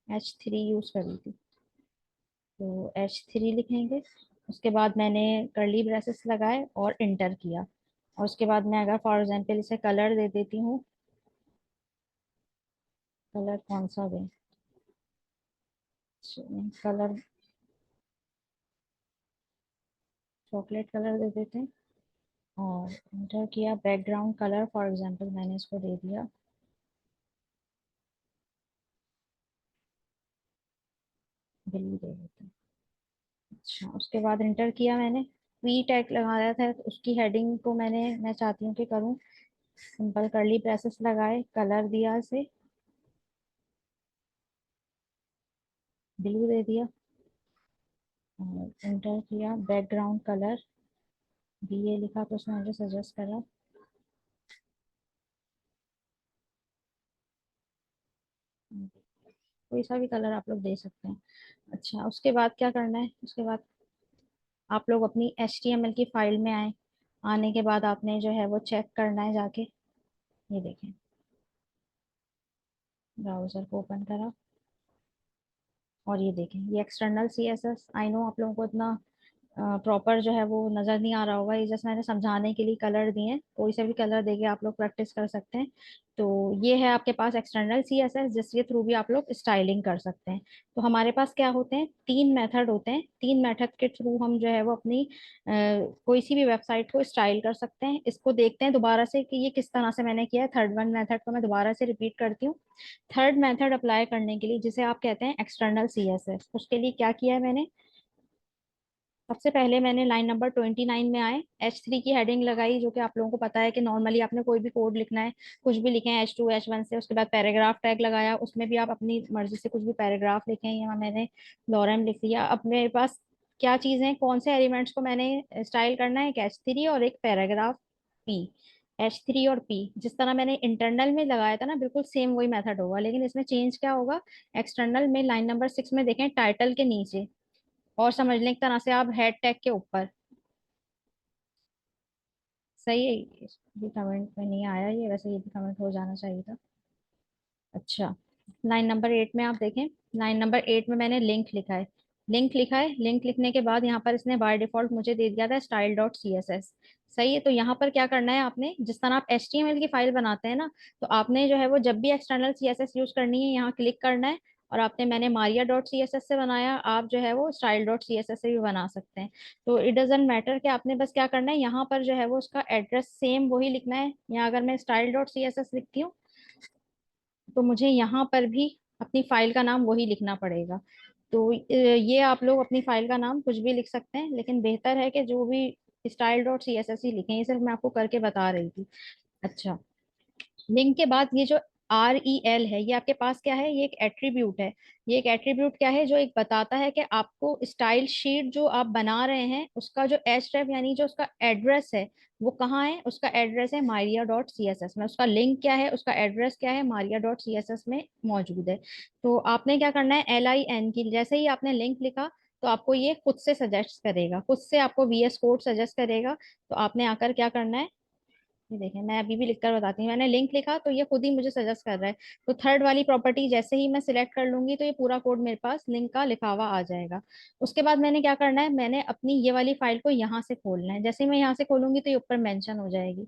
H3 यूज करी थी, तो H3 लिखेंगे। उसके बाद मैंने कर्ली ब्रेसेस लगाए और इंटर किया। और उसके बाद मैं अगर फॉर एग्जांपल इसे कलर दे देती हूँ, कलर कौन सा दें, कलर चॉकलेट कलर दे देते हैं। और इंटर किया, बैकग्राउंड कलर फॉर एग्जांपल मैंने इसको दे दिया ब्लू, दे देते हैं। अच्छा, उसके बाद इंटर किया मैंने, वी टैग लगाया था, तो उसकी हेडिंग को मैं चाहती हूँ कि करूँ सिंपल, कर्ली ब्रेसेस लगाए, कलर दिया इसे ब्लू दे दिया, और एंटर किया, बैकग्राउंड कलर बी ए लिखा, तो उसने मुझे सजेस्ट करा कोई सा भी कलर आप लोग दे सकते हैं। अच्छा, उसके बाद क्या करना है, उसके बाद आप लोग अपनी HTML की फाइल में आए। आने के बाद आपने जो है वो चेक करना है जाके, ये देखें, ब्राउजर को ओपन करा और ये देखें, ये एक्सटर्नल CSS। आई नो आप लोगों को इतना प्रॉपर जो है वो नजर नहीं आ रहा होगा, ये जस्ट मैंने समझाने के लिए कलर दिए हैं, कोई से भी कलर देके आप लोग प्रैक्टिस कर सकते हैं। तो ये है आपके पास एक्सटर्नल CSS, जिसके थ्रू भी आप लोग स्टाइलिंग कर सकते हैं। तो हमारे पास क्या होते हैं, तीन मेथड होते हैं। तीन मेथड के थ्रू हम जो है वो अपनी कोई सी भी वेबसाइट को स्टाइल कर सकते हैं। इसको देखते हैं दोबारा से कि ये किस तरह से मैंने किया है। थर्ड वन मेथड को मैं दोबारा से रिपीट करती हूँ। थर्ड मेथड अप्लाई करने के लिए, जिसे आप कहते हैं एक्सटर्नल CSS, उसके लिए क्या किया है मैंने, सबसे पहले मैंने लाइन नंबर 29 में आए, H3 की हेडिंग लगाई, जो कि आप लोगों को पता है कि नॉर्मली आपने कोई भी कोड लिखना है, कुछ भी लिखें H2 H1 से। उसके बाद पैराग्राफ टैग लगाया, उसमें भी आप अपनी मर्जी से कुछ भी पैराग्राफ लिखें। यहाँ मैंने लॉरेम लिख दिया। अब मेरे पास क्या चीज़ें, कौन से एलिमेंट्स को मैंने स्टाइल करना है, एक H3 और एक पैराग्राफ P। H3 और P जिस तरह मैंने इंटरनल में लगाया था ना, बिल्कुल सेम वही मेथड होगा, लेकिन इसमें चेंज क्या होगा, एक्सटर्नल में लाइन नंबर 6 में देखें, टाइटल के नीचे, और समझ लें एक तरह से आप हेड टैग के ऊपर। सही है, ये कमेंट में नहीं आया, ये वैसे ये भी कमेंट हो जाना चाहिए था। अच्छा, लाइन नंबर 8 में आप देखें, लाइन नंबर 8 में मैंने लिंक लिखा है। लिंक लिखा है, लिंक लिखने के बाद यहाँ पर इसने बाय डिफॉल्ट मुझे दे दिया था style dot C S S. सही है। तो यहाँ पर क्या करना है आपने, जिस तरह आप HTML की फाइल बनाते हैं ना, तो आपने जो है वो जब भी एक्सटर्नल CSS यूज करनी है, यहाँ क्लिक करना है। और आपने, मैंने Maria dot C S S से बनाया, आप जो है वो style dot C S S से भी बना सकते हैं। तो इट डजेंट मैटर कि आपने बस क्या करना है, यहाँ पर जो है वो उसका एड्रेस सेम वही लिखना है। यहाँ अगर मैं style dot C S S लिखती हूँ, तो मुझे यहाँ पर भी अपनी फाइल का नाम वही लिखना पड़ेगा। तो ये आप लोग अपनी फाइल का नाम कुछ भी लिख सकते हैं, लेकिन बेहतर है कि जो भी style.css ही लिखें। ये सिर्फ मैं आपको करके बता रही थी। अच्छा, लिंक के बाद ये जो REL है, ये आपके पास क्या है? ये एक एट्रीब्यूट है। ये एक एट्रीब्यूट क्या है? जो एक बताता है कि आपको स्टाइल शीट जो आप बना रहे हैं उसका जो href यानी जो उसका एड्रेस है वो कहाँ है? उसका एड्रेस है maria.css में। उसका लिंक क्या है? उसका एड्रेस क्या है? maria.css में मौजूद है। तो आपने क्या करना है? LIN की जैसे ही आपने लिंक लिखा तो आपको ये खुद से सजेस्ट करेगा, खुद से आपको VS कोड सजेस्ट करेगा। तो आपने आकर क्या करना है? ये देखें, मैं अभी भी लिखकर बताती हूँ। मैंने लिंक लिखा तो ये खुद ही मुझे सजेस्ट कर रहा है। तो थर्ड वाली प्रॉपर्टी जैसे ही मैं सिलेक्ट कर लूंगी तो ये पूरा कोड मेरे पास लिंक का लिखा हुआ आ जाएगा। उसके बाद मैंने क्या करना है? मैंने अपनी ये वाली फाइल को यहाँ से खोलना है। जैसे ही मैं यहाँ से खोलूंगी तो ये ऊपर मेंशन हो जाएगी।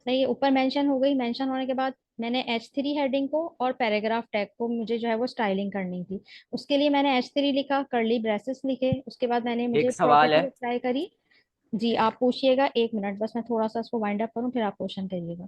सही है, ऊपर मेंशन हो गई। मेंशन होने के बाद मैंने H3 हेडिंग को और पैराग्राफ टैग को मुझे जो है वो स्टाइलिंग करनी थी। उसके लिए मैंने H3 लिखा, कर्ली ब्रेसेस लिखे। उसके बाद मैंने मुझे एक सवाल प्रॉपर्टी है। अप्लाई करी। जी आप पूछिएगा, 1 मिनट बस, मैं थोड़ा सा इसको वाइंड अप करूँ फिर आप क्वेश्चन करिएगा।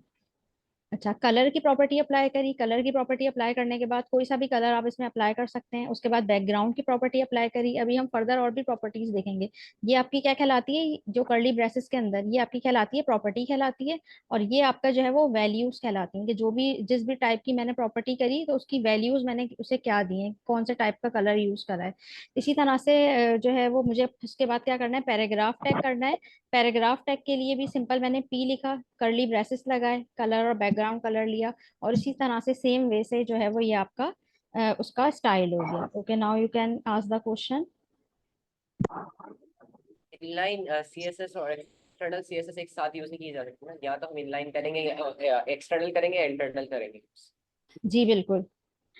अच्छा, कलर की प्रॉपर्टी अप्लाई करी। कलर की प्रॉपर्टी अप्लाई करने के बाद कोई सा भी कलर आप इसमें अप्लाई कर सकते हैं। उसके बाद बैकग्राउंड की प्रॉपर्टी अप्लाई करी। अभी हम फर्दर और भी प्रॉपर्टीज देखेंगे। ये आपकी क्या कहलाती है? जो कर्ली ब्रेसेस के अंदर ये आपकी कहलाती है प्रॉपर्टी कहलाती है। और ये आपका जो है वो वैल्यूज कहलाती हैं कि जो भी जिस भी टाइप की मैंने प्रॉपर्टी करी तो उसकी वैल्यूज मैंने उसे क्या दी है, कौन से टाइप का कलर यूज करा है। इसी तरह से जो है वो मुझे उसके बाद क्या करना है? पैराग्राफ टैग करना है। पैराग्राफ टैग के लिए भी सिंपल, मैंने P लिखा, कर्ली ब्रेसेस लगाए, कलर और बैकग्राउंड कलर लिया। और इसी तरह से सेम वे से जो है वो ये आपका उसका स्टाइल हो गया। Okay, now you can ask the question. Inline CSS और एक्सटर्नल CSS एक साथ यूज नहीं की जा सकती ना, या तो हम इनलाइन करेंगे एक्सटर्नल करेंगे, इंटरनल करेंगे। जी बिल्कुल।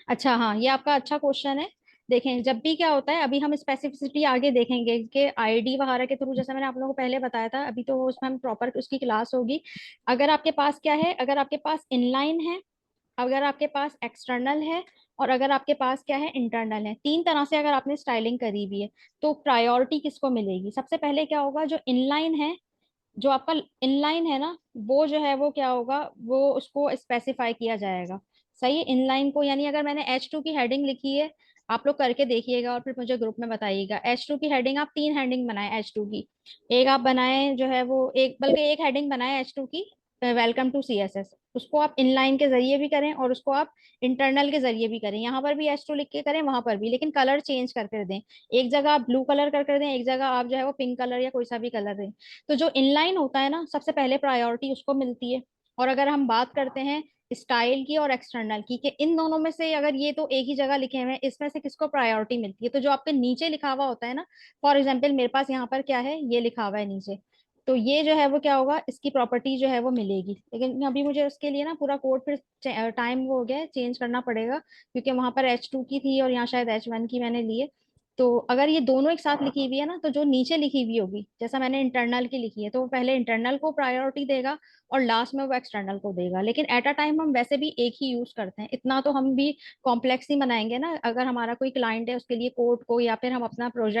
अच्छा हाँ, ये आपका अच्छा क्वेश्चन है। देखें, जब भी क्या होता है, अभी हम स्पेसिफिसिटी आगे देखेंगे कि आईडी वगैरह के थ्रू, जैसे मैंने आप लोगों को पहले बताया था, अभी तो उसमें हम प्रॉपर उसकी क्लास होगी। अगर आपके पास क्या है? अगर आपके पास इनलाइन है, अगर आपके पास एक्सटर्नल है, और अगर आपके पास क्या है? इंटरनल है। तीन तरह से अगर आपने स्टाइलिंग करी हुई है तो प्रायोरिटी किसको मिलेगी? सबसे पहले क्या होगा? जो इनलाइन है, जो आपका इनलाइन है ना, वो जो है वो क्या होगा? वो उसको स्पेसिफाई किया जाएगा। सही है, इनलाइन को, यानी अगर मैंने H2 की हेडिंग लिखी है, आप लोग करके देखिएगा और फिर मुझे ग्रुप में बताइएगा। H2 की हेडिंग, आप 3 हेडिंग बनाए H2 की। एक आप बनाए जो है वो एक, बल्कि एक हेडिंग बनाए H2 की, वेलकम टू CSS। उसको आप इनलाइन के जरिए भी करें और उसको आप इंटरनल के जरिए भी करें। यहाँ पर भी H2 लिख के करें, वहां पर भी, लेकिन कलर चेंज करके दें। एक जगह आप ब्लू कलर कर दें, एक जगह आप जो है वो पिंक कलर या कोई सा भी कलर दें। तो जो इनलाइन होता है ना, सबसे पहले प्रायोरिटी उसको मिलती है। और अगर हम बात करते हैं स्टाइल की और एक्सटर्नल की, कि इन दोनों में से अगर ये तो एक ही जगह लिखे हुए हैं, इसमें से किसको प्रायोरिटी मिलती है? तो जो आपके नीचे लिखा हुआ होता है ना, फॉर एग्जाम्पल मेरे पास यहाँ पर क्या है? ये लिखा हुआ है नीचे। तो ये जो है वो क्या होगा? इसकी प्रॉपर्टी जो है वो मिलेगी। लेकिन अभी मुझे उसके लिए ना पूरा कोड फिर टाइम वो हो गया है, चेंज करना पड़ेगा, क्योंकि वहां पर H2 की थी और यहाँ शायद H1 की मैंने ली है। तो अगर ये दोनों एक साथ लिखी हुई है ना, तो जो नीचे लिखी हुई होगी, जैसा मैंने इंटरनल की लिखी है, तो वो पहले इंटरनल को प्रायोरिटी देगा और लास्ट में वो एक्सटर्नल को देगा। लेकिन एट अ टाइम हम वैसे भी एक ही यूज करते हैं, इतना तो हम भी कॉम्प्लेक्स ही बनाएंगे ना। अगर हमारा कोई क्लाइंट है उसके लिए कोड को, या फिर हम अपना प्रोजेक्ट